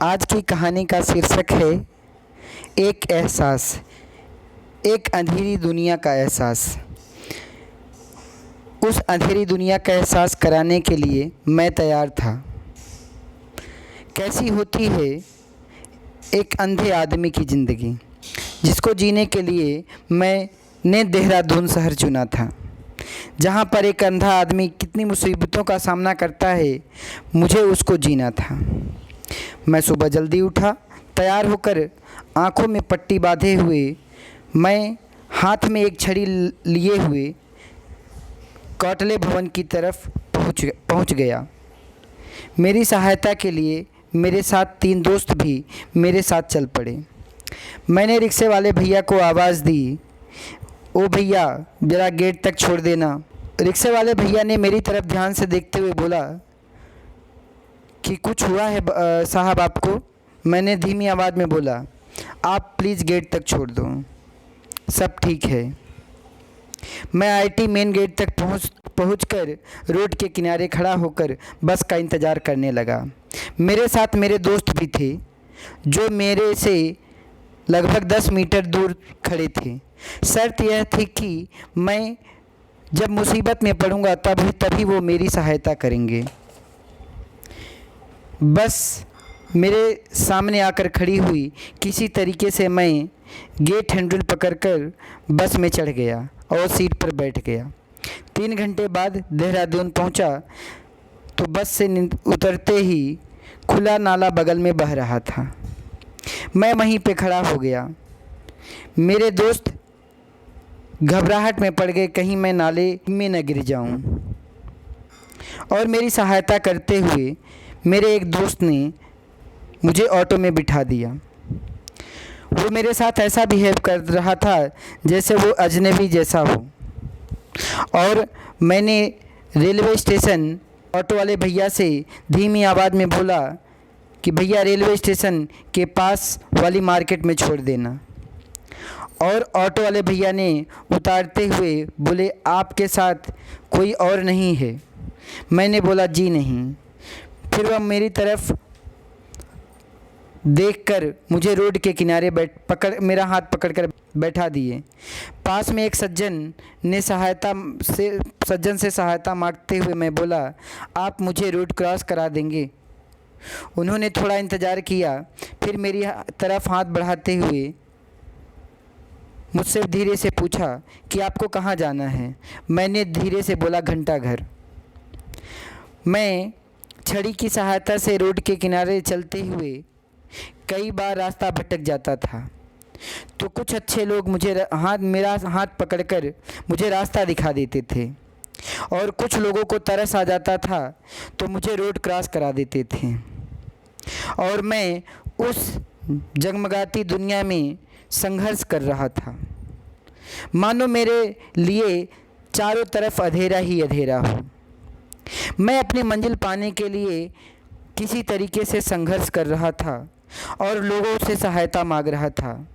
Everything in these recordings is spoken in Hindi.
आज की कहानी का शीर्षक है एक एहसास, एक अंधेरी दुनिया का एहसास। उस अंधेरी दुनिया का एहसास कराने के लिए मैं तैयार था। कैसी होती है एक अंधे आदमी की ज़िंदगी, जिसको जीने के लिए मैंने देहरादून शहर चुना था, जहाँ पर एक अंधा आदमी कितनी मुसीबतों का सामना करता है, मुझे उसको जीना था। मैं सुबह जल्दी उठा, तैयार होकर आंखों में पट्टी बांधे हुए मैं हाथ में एक छड़ी लिए हुए कौटले भवन की तरफ पहुंच गया। मेरी सहायता के लिए मेरे साथ 3 दोस्त भी मेरे साथ चल पड़े। मैंने रिक्शे वाले भैया को आवाज़ दी, ओ भैया ज़रा गेट तक छोड़ देना। रिक्शे वाले भैया ने मेरी तरफ ध्यान से देखते हुए बोला कि कुछ हुआ है साहब आपको? मैंने धीमी आवाज़ में बोला, आप प्लीज़ गेट तक छोड़ दो, सब ठीक है। मैं आईटी मेन गेट तक पहुंचकर रोड के किनारे खड़ा होकर बस का इंतज़ार करने लगा। मेरे साथ मेरे दोस्त भी थे, जो मेरे से लगभग 10 मीटर दूर खड़े थे। शर्त यह थी कि मैं जब मुसीबत में पड़ूंगा तभी वो मेरी सहायता करेंगे। बस मेरे सामने आकर खड़ी हुई। किसी तरीके से मैं गेट हैंडल पकड़कर बस में चढ़ गया और सीट पर बैठ गया। 3 घंटे बाद देहरादून पहुंचा तो बस से उतरते ही खुला नाला बगल में बह रहा था। मैं वहीं पे खड़ा हो गया। मेरे दोस्त घबराहट में पड़ गए, कहीं मैं नाले में न गिर जाऊं। और मेरी सहायता करते हुए मेरे एक दोस्त ने मुझे ऑटो में बिठा दिया। वो मेरे साथ ऐसा बिहेव कर रहा था जैसे वो अजनबी जैसा हो। और मैंने रेलवे स्टेशन ऑटो वाले भैया से धीमी आवाज़ में बोला कि भैया रेलवे स्टेशन के पास वाली मार्केट में छोड़ देना। और ऑटो वाले भैया ने उतारते हुए बोले, आपके साथ कोई और नहीं है? मैंने बोला जी नहीं। फिर वह मेरी तरफ देखकर मुझे रोड के किनारे मेरा हाथ पकड़कर बैठा दिए। पास में एक सज्जन से सहायता मांगते हुए मैं बोला, आप मुझे रोड क्रॉस करा देंगे? उन्होंने थोड़ा इंतज़ार किया, फिर मेरी तरफ हाथ बढ़ाते हुए मुझसे धीरे से पूछा कि आपको कहाँ जाना है? मैंने धीरे से बोला, घंटाघर। मैं छड़ी की सहायता से रोड के किनारे चलते हुए कई बार रास्ता भटक जाता था, तो कुछ अच्छे लोग मेरा हाथ पकड़कर मुझे रास्ता दिखा देते थे। और कुछ लोगों को तरस आ जाता था तो मुझे रोड क्रॉस करा देते थे। और मैं उस जगमगाती दुनिया में संघर्ष कर रहा था, मानो मेरे लिए चारों तरफ अंधेरा ही अंधेरा हो। मैं अपनी मंजिल पाने के लिए किसी तरीके से संघर्ष कर रहा था और लोगों से सहायता मांग रहा था।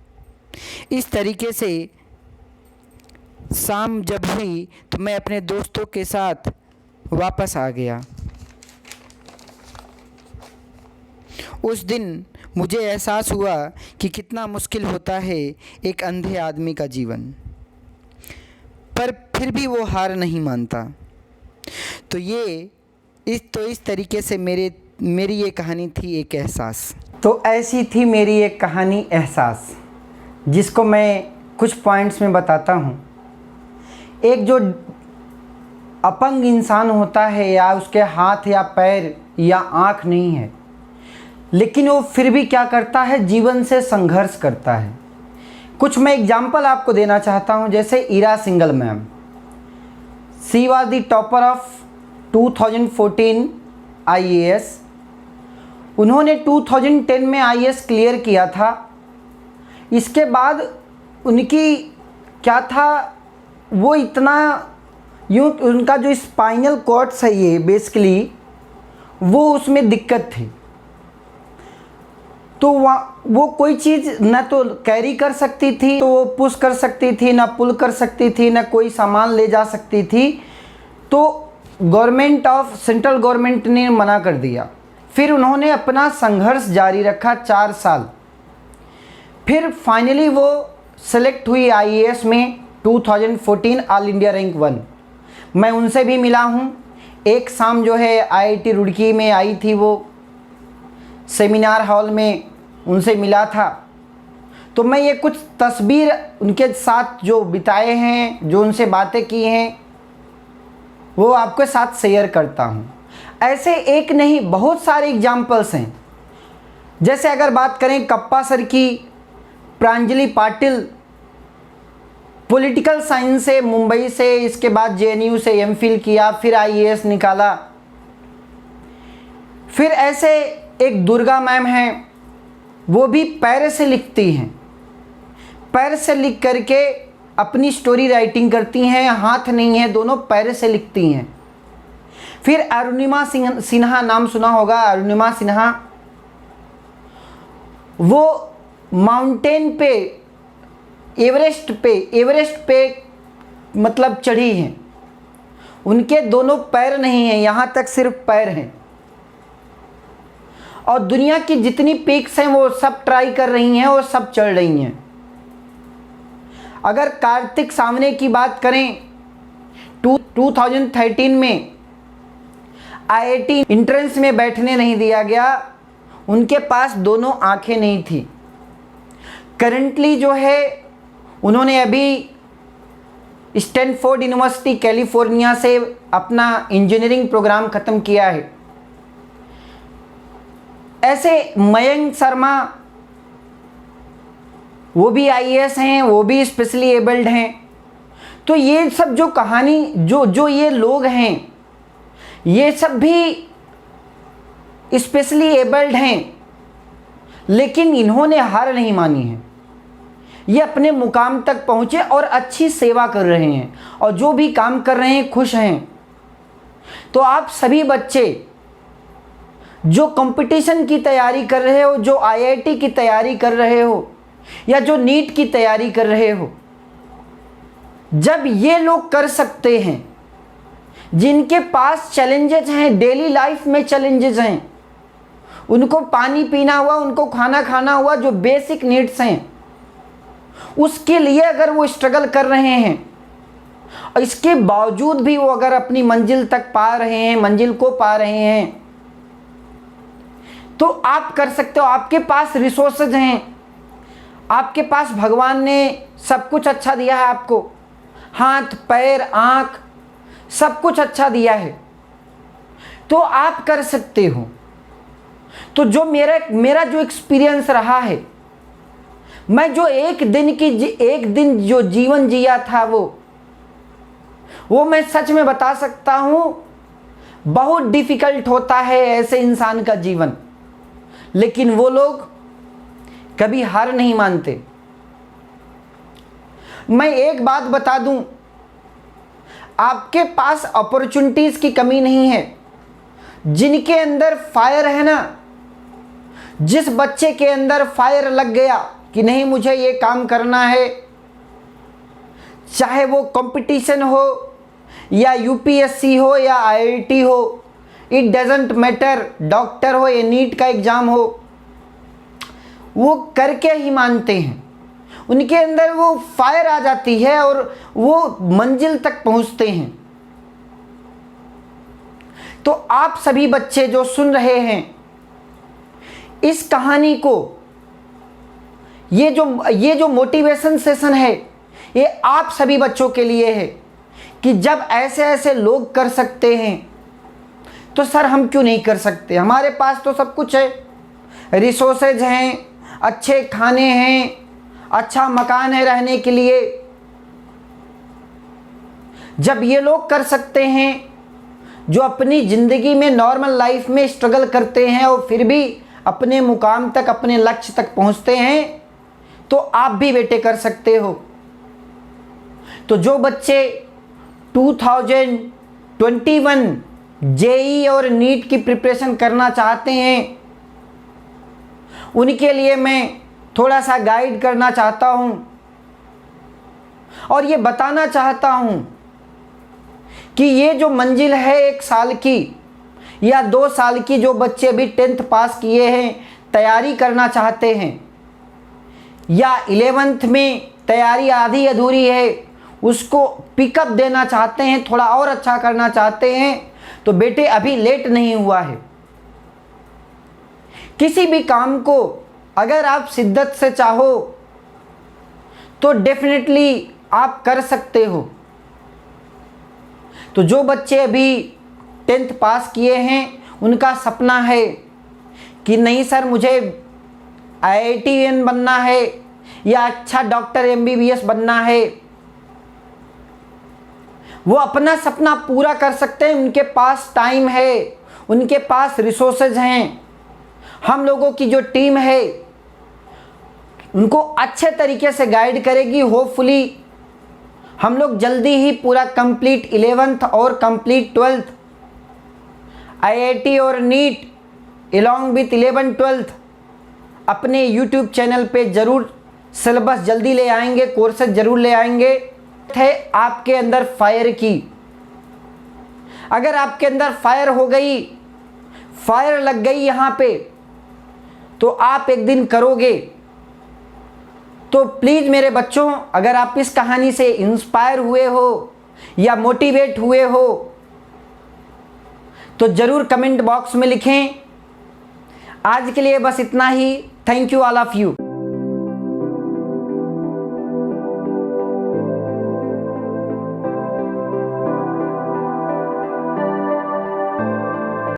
इस तरीके से शाम जब हुई तो मैं अपने दोस्तों के साथ वापस आ गया। उस दिन मुझे एहसास हुआ कि कितना मुश्किल होता है एक अंधे आदमी का जीवन, पर फिर भी वो हार नहीं मानता। तो इस तरीके से मेरी ये कहानी थी, एक एहसास। तो ऐसी थी मेरी एक कहानी एहसास, जिसको मैं कुछ पॉइंट्स में बताता हूँ। एक जो अपंग इंसान होता है, या उसके हाथ या पैर या आँख नहीं है, लेकिन वो फिर भी क्या करता है, जीवन से संघर्ष करता है। कुछ मैं एग्जाम्पल आपको देना चाहता हूँ। जैसे Ira Singhal ma'am, she was the topper of 2014 IAS। उन्होंने 2010 में IAS क्लियर किया था। इसके बाद उनकी क्या था, वो इतना उनका जो स्पाइनल कॉर्ड्स है ये बेसिकली, वो उसमें दिक्कत थी। तो वो कोई चीज़ न तो कैरी कर सकती थी, तो वो पुश कर सकती थी, ना पुल कर सकती थी, ना कोई सामान ले जा सकती थी। तो सेंट्रल गवर्नमेंट ने मना कर दिया। फिर उन्होंने अपना संघर्ष जारी रखा 4 साल। फिर फाइनली वो सेलेक्ट हुई आईएएस में 2014 ऑल इंडिया रैंक 1। मैं उनसे भी मिला हूँ। एक शाम जो है आईआईटी रुड़की में आई थी, वो सेमिनार हॉल में उनसे मिला था। तो मैं ये कुछ तस्वीर उनके साथ जो बिताए हैं, जो उनसे बातें की हैं, वो आपके साथ शेयर करता हूँ। ऐसे एक नहीं बहुत सारे एग्जाम्पल्स हैं। जैसे अगर बात करें कप्पा सर की, प्रांजलि पाटिल पॉलिटिकल साइंस से मुंबई से, इसके बाद जेएनयू से एमफिल किया, फिर आईएएस निकाला। फिर ऐसे एक दुर्गा मैम हैं, वो भी पैर से लिखती हैं, पैर से लिख करके अपनी स्टोरी राइटिंग करती हैं, हाथ नहीं है, दोनों पैर से लिखती हैं। फिर अरुणिमा सिन्हा, नाम सुना होगा, अरुणिमा सिन्हा, वो माउंटेन पे, एवरेस्ट पे मतलब चढ़ी हैं। उनके दोनों पैर नहीं हैं, यहाँ तक सिर्फ पैर हैं। और दुनिया की जितनी पीक्स हैं वो सब ट्राई कर रही हैं और सब चढ़ रही हैं। अगर कार्तिक सावने की बात करें, 2013 में आईआईटी एंट्रेंस में बैठने नहीं दिया गया, उनके पास दोनों आंखें नहीं थी। करंटली जो है उन्होंने अभी स्टैनफोर्ड यूनिवर्सिटी कैलिफोर्निया से अपना इंजीनियरिंग प्रोग्राम ख़त्म किया है। ऐसे मयंक शर्मा, वो भी आईएएस हैं, वो भी स्पेशली एबल्ड हैं। तो ये सब जो कहानी जो ये लोग हैं, ये सब भी स्पेशली एबल्ड हैं, लेकिन इन्होंने हार नहीं मानी है। ये अपने मुकाम तक पहुँचे और अच्छी सेवा कर रहे हैं, और जो भी काम कर रहे हैं खुश हैं। तो आप सभी बच्चे जो कंपटीशन की तैयारी कर रहे हो, जो आईआईटी की तैयारी कर रहे हो, या जो नीट की तैयारी कर रहे हो, जब ये लोग कर सकते हैं, जिनके पास चैलेंजेस हैं, डेली लाइफ में चैलेंजेस हैं, उनको पानी पीना हुआ, उनको खाना खाना हुआ, जो बेसिक नीड्स हैं, उसके लिए अगर वो स्ट्रगल कर रहे हैं, और इसके बावजूद भी वो अगर अपनी मंजिल तक पा रहे हैं, मंजिल को पा रहे हैं, तो आप कर सकते हो। आपके पास रिसोर्सेज हैं, आपके पास भगवान ने सब कुछ अच्छा दिया है आपको, हाथ पैर आँख सब कुछ अच्छा दिया है, तो आप कर सकते हो। तो जो मेरा जो एक्सपीरियंस रहा है, मैं जो एक दिन जो जीवन जिया था, वो मैं सच में बता सकता हूँ, बहुत डिफ़िकल्ट होता है ऐसे इंसान का जीवन, लेकिन वो लोग कभी हार नहीं मानते। मैं एक बात बता दूं, आपके पास अपॉर्चुनिटीज़ की कमी नहीं है। जिनके अंदर फायर है ना, जिस बच्चे के अंदर फायर लग गया कि नहीं मुझे ये काम करना है, चाहे वो कंपटीशन हो या यूपीएससी हो या आईआईटी हो, इट डजेंट मैटर, डॉक्टर हो या नीट का एग्ज़ाम हो, वो करके ही मानते हैं। उनके अंदर वो फायर आ जाती है और वो मंजिल तक पहुंचते हैं। तो आप सभी बच्चे जो सुन रहे हैं इस कहानी को, ये जो मोटिवेशन सेशन है, ये आप सभी बच्चों के लिए है कि जब ऐसे ऐसे लोग कर सकते हैं, तो सर हम क्यों नहीं कर सकते। हमारे पास तो सब कुछ है, रिसोर्सेज हैं, अच्छे खाने हैं, अच्छा मकान है रहने के लिए। जब ये लोग कर सकते हैं, जो अपनी ज़िंदगी में नॉर्मल लाइफ में स्ट्रगल करते हैं और फिर भी अपने मुकाम तक, अपने लक्ष्य तक पहुंचते हैं, तो आप भी बेटे कर सकते हो। तो जो बच्चे 2021 जेई और नीट की प्रिपरेशन करना चाहते हैं, उनके लिए मैं थोड़ा सा गाइड करना चाहता हूं और ये बताना चाहता हूं कि ये जो मंजिल है 1 साल की, या 2 साल की जो बच्चे भी 10th पास किए हैं, तैयारी करना चाहते हैं, या 11th में तैयारी आधी अधूरी है, उसको पिकअप देना चाहते हैं, थोड़ा और अच्छा करना चाहते हैं, तो बेटे अभी लेट नहीं हुआ है। किसी भी काम को अगर आप शिद्दत से चाहो तो डेफिनेटली आप कर सकते हो। तो जो बच्चे अभी 10th पास किए हैं, उनका सपना है कि नहीं सर मुझे IITian बनना है या अच्छा डॉक्टर MBBS बनना है, वो अपना सपना पूरा कर सकते हैं। उनके पास टाइम है, उनके पास रिसोर्सेज हैं। हम लोगों की जो टीम है उनको अच्छे तरीके से गाइड करेगी। होपफुली हम लोग जल्दी ही पूरा कंप्लीट 11th और कंप्लीट 12th IIT और नीट अलॉन्ग विथ 11-12 अपने YouTube चैनल पे ज़रूर सिलेबस जल्दी ले आएंगे, कोर्सेज ज़रूर ले आएंगे। है आपके अंदर फायर की, अगर आपके अंदर फायर हो गई, फायर लग गई यहाँ पे, तो आप एक दिन करोगे। तो प्लीज़ मेरे बच्चों, अगर आप इस कहानी से इंस्पायर हुए हो या मोटिवेट हुए हो तो ज़रूर कमेंट बॉक्स में लिखें। आज के लिए बस इतना ही। Thank you all of you.